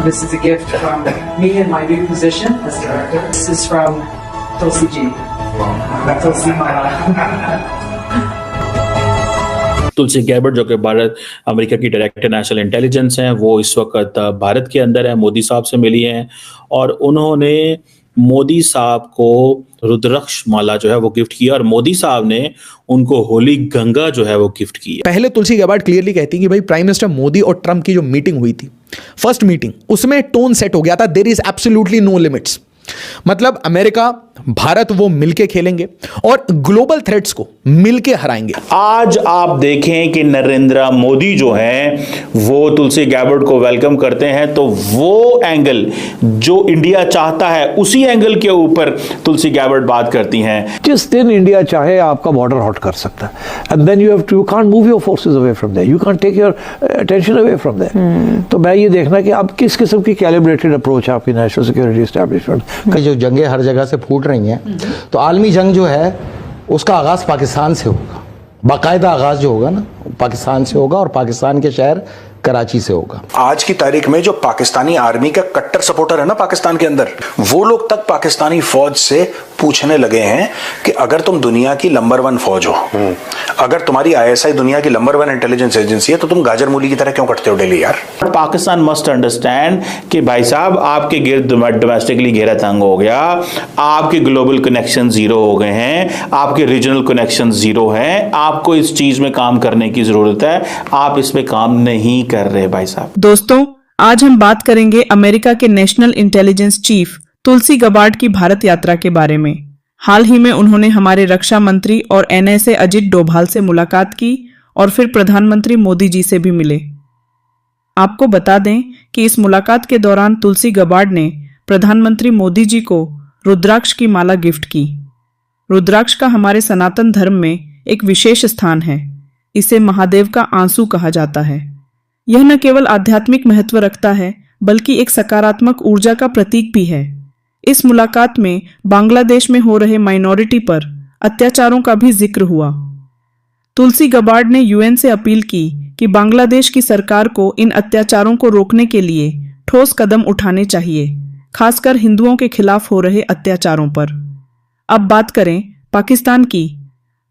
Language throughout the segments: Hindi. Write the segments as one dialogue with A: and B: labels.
A: This is a gift from me in my new position as director. This is from Tulsi ji. Tulsi Mala.
B: तुलसी गैबर्ट जो कि भारत अमेरिका की डायरेक्टर नेशनल इंटेलिजेंस हैं, वो इस वक्त भारत के अंदर है, मोदी साहब से मिली हैं और उन्होंने मोदी साहब को रुद्राक्ष माला जो है वो गिफ्ट किया और मोदी साहब ने उनको होली गंगा जो है वो गिफ्ट की है।
C: पहले तुलसी गैबार्ड क्लियरली कहती कि भाई प्राइम मिनिस्टर मोदी और ट्रंप की जो मीटिंग हुई थी, फर्स्ट मीटिंग, उसमें टोन सेट हो गया था, there is absolutely no limits. मतलब अमेरिका भारत वो मिलके खेलेंगे और ग्लोबल थ्रेट्स को मिलके हराएंगे।
D: आज आप देखें कि नरेंद्र मोदी जो हैं वो तुलसी गैबर्ट को वेलकम करते हैं, तो वो एंगल जो इंडिया चाहता है उसी एंगल के ऊपर तुलसी गैबर्ट बात करती हैं।
E: जिस दिन इंडिया चाहे आपका बॉर्डर हॉट कर सकता है, and then you can't move your forces away from there, you can't take your attention away from there. तो मैं ये देखना कि आप किस किस्म की कैलिब्रेटेड अप्रोच है आपकी नेशनल सिक्योरिटी एस्टैब्लिशमेंट
F: की। जो जंगें हर जगह से फूट रही हैं, तो आलमी जंग जो है उसका आगाज पाकिस्तान से होगा, बाकायदा आगाज जो होगा ना पाकिस्तान से होगा और पाकिस्तान के शहर कराची से होगा।
G: आज की तारीख में जो पाकिस्तानी आर्मी का कट्टर सपोर्टर है ना पाकिस्तान के अंदर, वो लोग तक पाकिस्तानी फौज से पूछने लगे हैं कि अगर तुम दुनिया की नंबर 1 फौज हो, अगर तुम्हारी आईएसआई दुनिया की नंबर 1 इंटेलिजेंस एजेंसी है, तो तुम गाजर मूली की तरह क्यों कटते हो डेली यार।
D: पाकिस्तान मस्ट अंडरस्टैंड कि भाई साहब आपके गिर्द डोमेस्टिकली घेरा तंग हो गया, आपके ग्लोबल कनेक्शन जीरो हो गए हैं, आपके रीजनल कनेक्शन जीरो हैं, आपको इस चीज में काम करने की जरूरत है, आप इस पे काम नहीं कर रहे भाई साहब।
H: दोस्तों, आज हम बात करेंगे अमेरिका के नेशनल इंटेलिजेंस चीफ तुलसी गबार्ड की भारत यात्रा के बारे में। हाल ही में उन्होंने हमारे रक्षा मंत्री और एनएसए अजित डोभाल से मुलाकात की और फिर प्रधानमंत्री मोदी जी से भी मिले। आपको बता दें कि इस मुलाकात के दौरान तुलसी गबार्ड ने प्रधानमंत्री मोदी जी को रुद्राक्ष की माला गिफ्ट की। रुद्राक्ष का हमारे सनातन धर्म में एक विशेष स्थान है। इसे महादेव का आंसू कहा जाता है। यह न केवल आध्यात्मिक महत्व रखता है, बल्कि एक सकारात्मक ऊर्जा का प्रतीक भी है। इस मुलाकात में बांग्लादेश में हो रहे माइनॉरिटी पर अत्याचारों का भी जिक्र हुआ। तुलसी गबार्ड ने यूएन से अपील की कि बांग्लादेश की सरकार को इन अत्याचारों को रोकने के लिए ठोस कदम उठाने चाहिए, खासकर हिंदुओं के खिलाफ हो रहे अत्याचारों पर। अब बात करें पाकिस्तान की,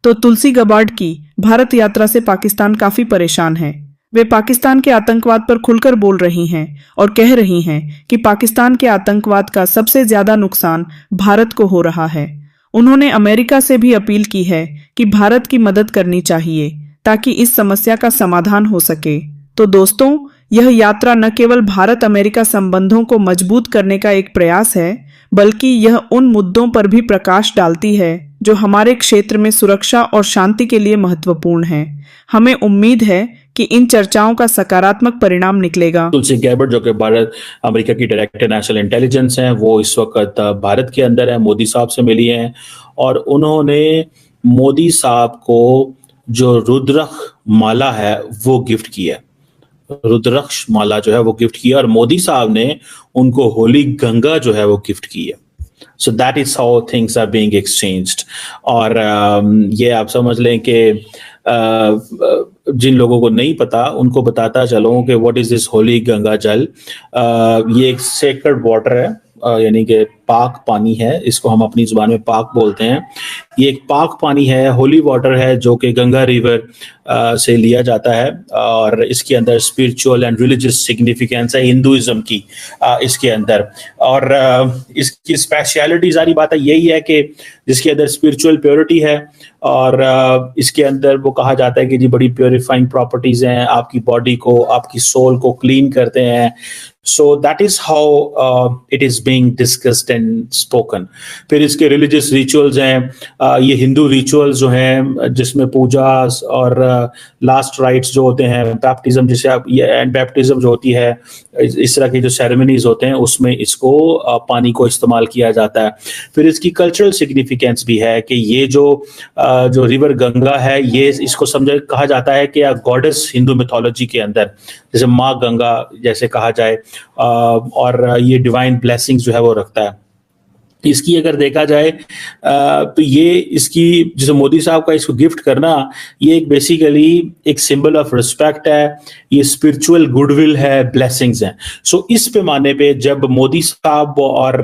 H: तो तुलसी गबार्ड की भारत यात्रा से पाकिस्तान काफी परेशान है। वे पाकिस्तान के आतंकवाद पर खुलकर बोल रही हैं और कह रही हैं कि पाकिस्तान के आतंकवाद का सबसे ज्यादा नुकसान भारत को हो रहा है। उन्होंने अमेरिका से भी अपील की है कि भारत की मदद करनी चाहिए ताकि इस समस्या का समाधान हो सके। तो दोस्तों, यह यात्रा न केवल भारत अमेरिका संबंधों को मजबूत करने का एक प्रयास है, बल्कि यह उन मुद्दों पर भी प्रकाश डालती है जो हमारे क्षेत्र में सुरक्षा और शांति के लिए महत्वपूर्ण है। हमें उम्मीद है कि इन चर्चाओं का सकारात्मक परिणाम निकलेगा।
B: तुलसी गैबर्ट जो कि भारत अमेरिका की डायरेक्टर नेशनल इंटेलिजेंस हैं, वो इस वक्त भारत के अंदर है, मोदी साहब से मिली हैं और उन्होंने मोदी साहब को जो रुद्राक्ष माला है वो गिफ्ट किया। रुद्राक्ष माला जो है वो गिफ्ट किया और मोदी साहब ने उनको होली गंगा जो है वो गिफ्ट की है। So that is how things are being exchanged. और ये आप समझ लें कि जिन लोगों को नहीं पता उनको बताता चलो कि what is this Holi Ganga जल। ये एक सेक्रेड वाटर है, यानी कि पाक पानी है, इसको हम अपनी जुबान में पाक बोलते हैं। ये एक पाक पानी है, होली वाटर है, जो कि गंगा रिवर से लिया जाता है और इसके अंदर स्पिरिचुअल एंड रिलीजियस सिग्निफिकेंस है हिंदुइज्म की इसके अंदर। और इसकी स्पेशलिटी सारी बात है यही है कि जिसके अंदर स्पिरिचुअल प्योरिटी है और इसके अंदर वो कहा जाता है कि जी बड़ी प्योरीफाइंग प्रॉपर्टीज हैं, आपकी बॉडी को, आपकी सोल को क्लीन करते हैं। So that is how it is being discussed and spoken. फिर इसके रिलीजियस रिचुअल्स हैं, ये हिंदू रिचुअल्स जो हैं जिसमें पूजा और लास्ट राइट्स जो होते हैं, बैप्टिज्म जिसे आप ये बैप्टिज्म जो होती है, इस तरह के जो सेरेमनीज होते हैं उसमें इसको पानी को इस्तेमाल किया जाता है। फिर इसकी कल्चरल सिग्निफिकेंस भी है कि ये जो रिवर गंगा है, ये इसको कहा जाता है कि गॉडेस हिंदू मिथोलॉजी के अंदर, जैसे माँ गंगा जैसे कहा जाए, और ये डिवाइन ब्लेसिंग्स जो है वो रखता है। इसकी अगर देखा जाए तो ये इसकी जैसे मोदी साहब का इसको गिफ्ट करना, ये एक बेसिकली एक सिंबल ऑफ रिस्पेक्ट है, ये स्पिरिचुअल गुडविल है, ब्लेसिंग्स हैं। सो इस पैमाने पे जब मोदी साहब और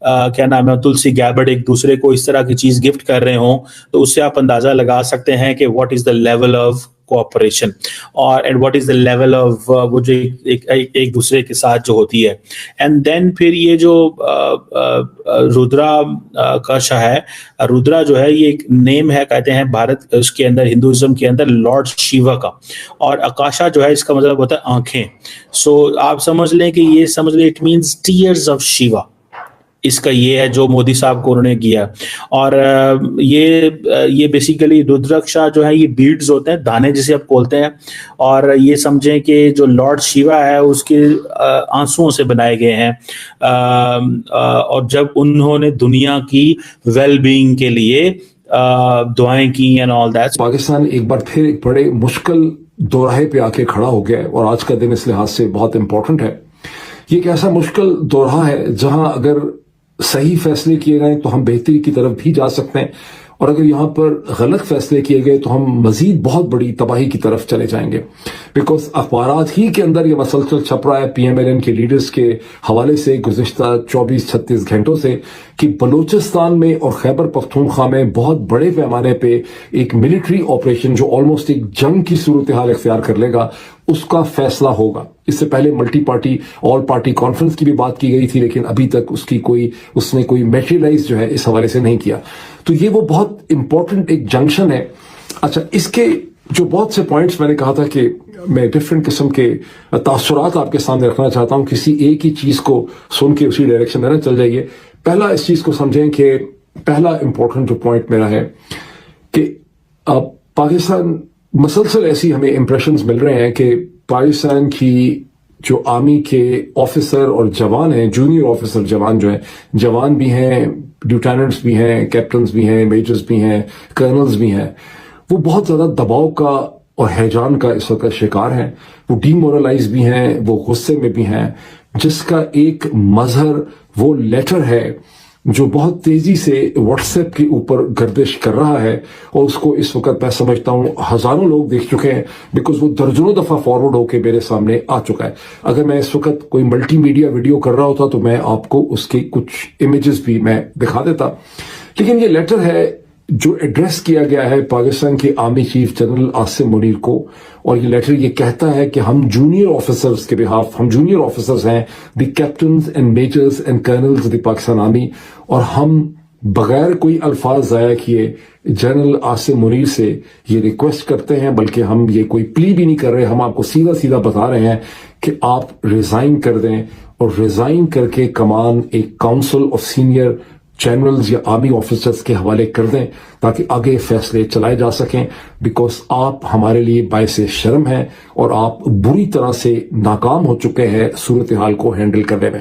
B: क्या नाम है तुलसी गैबर्ट एक दूसरे को इस तरह की चीज गिफ्ट कर रहे हों, तो उससे आप अंदाजा लगा सकते हैं कि what is the level of cooperation और and what is the level of वो जो एक दूसरे के साथ जो होती है। एंड देन फिर ये जो रुद्रा का शाह है, रुद्रा जो है ये एक नेम है, कहते हैं भारत उसके अंदर हिंदुइज्म के अंदर लॉर्ड शिवा का, और आकाशा जो है इसका मतलब होता है आंखें। सो आप समझ लें कि ये समझ लें it means tears of Shiva, इसका ये है जो मोदी साहब को उन्होंने किया। और ये बेसिकली रुद्राक्षा जो है ये बीड्स होते हैं, दाने जिसे आप बोलते हैं, और ये समझें कि जो लॉर्ड शिवा है उसके आंसुओं से बनाए गए हैं। और जब उन्होंने दुनिया की वेल बीइंग के लिए दुआएं की एंड ऑल दैट।
I: पाकिस्तान एक बार फिर एक बड़े मुश्किल दोराहे पे आके खड़ा हो गया है और आज का दिन इस लिहाज से बहुत इंपॉर्टेंट है। ये एक ऐसा मुश्किल दोराहा है जहां अगर सही फैसले किए गए तो हम बेहतरी की तरफ भी जा सकते हैं, और अगर यहां पर गलत फैसले किए गए तो हम मजीद बहुत बड़ी तबाही की तरफ चले जाएंगे। बिकॉज अखबारात ही के अंदर यह मसलसल छप रहा है PMLN के लीडर्स के हवाले से गुज़िश्ता 24-36 घंटों से कि बलूचिस्तान में और खैबर पख्तूनख्वा में बहुत बड़े पैमाने पे एक मिलिट्री ऑपरेशन जो ऑलमोस्ट एक जंग की सूरत हाल इख्तियार कर लेगा, उसका फैसला होगा। इससे पहले multi party all party conference की भी बात की गई थी, लेकिन अभी तक उसने कोई मैटेरियलाइज जो है इस हवाले से नहीं किया। तो ये वो बहुत इंपॉर्टेंट एक जंक्शन है। अच्छा, इसके जो बहुत से पॉइंट्स मैंने कहा था कि मैं डिफरेंट किस्म के तासुरात आपके सामने रखना चाहता हूं, किसी एक ही चीज को सुन के उसी डायरेक्शन में ना चल जाइए। पहला इस चीज को समझें कि पहला इंपॉर्टेंट जो पॉइंट मेरा है कि अब पाकिस्तान मसलसल ऐसी हमें इंप्रेशंस मिल रहे हैं कि पाकिस्तान की जो आर्मी के ऑफिसर और जवान हैं, जूनियर ऑफिसर जवान जो हैं, जवान भी हैं, ल्यूटेनेंट्स भी हैं, कैप्टन्स भी हैं, मेजर्स भी हैं, कर्नल्स भी हैं, वो बहुत ज्यादा दबाव का और हैजान का इस वक्त शिकार हैं। वो डीमोरलाइज भी हैं, वो गुस्से में भी हैं, जिसका एक मजहर वो लेटर है जो बहुत तेजी से व्हाट्सएप के ऊपर गर्दिश कर रहा है, और उसको इस वक्त मैं समझता हूं हजारों लोग देख चुके हैं, बिकॉज वो दर्जनों दफा फॉरवर्ड होकर मेरे सामने आ चुका है। अगर मैं इस वक्त कोई मल्टीमीडिया वीडियो कर रहा होता तो मैं आपको उसके कुछ इमेजेस भी मैं दिखा देता, लेकिन ये लेटर है जो एड्रेस किया गया है पाकिस्तान के army chief general Asim Munir को, और ये लेटर ये कहता है कि हम जूनियर ऑफिसर्स के बिहाफ, हम जूनियर ऑफिसर्स हैं, the captains and measures and colonel's of the Pakistan army, और हम बगैर कोई अल्फाज ज़ाया किए जनरल आसिम मुनीर से ये रिक्वेस्ट करते हैं, बल्कि हम ये कोई प्ली भी नहीं कर रहे, हम आपको सीधा सीधा बता रहे हैं कि आप रिजाइन कर दें, और रिजाइन करके कमान एक काउंसिल ऑफ सीनियर जनरल्स या आर्मी ऑफिसर्स के हवाले कर दें, ताकि आगे फैसले चलाए जा सकें। बिकॉज आप हमारे लिए बायसे शर्म हैं और आप बुरी तरह से नाकाम हो चुके हैं सूरत हाल को हैंडल करने में।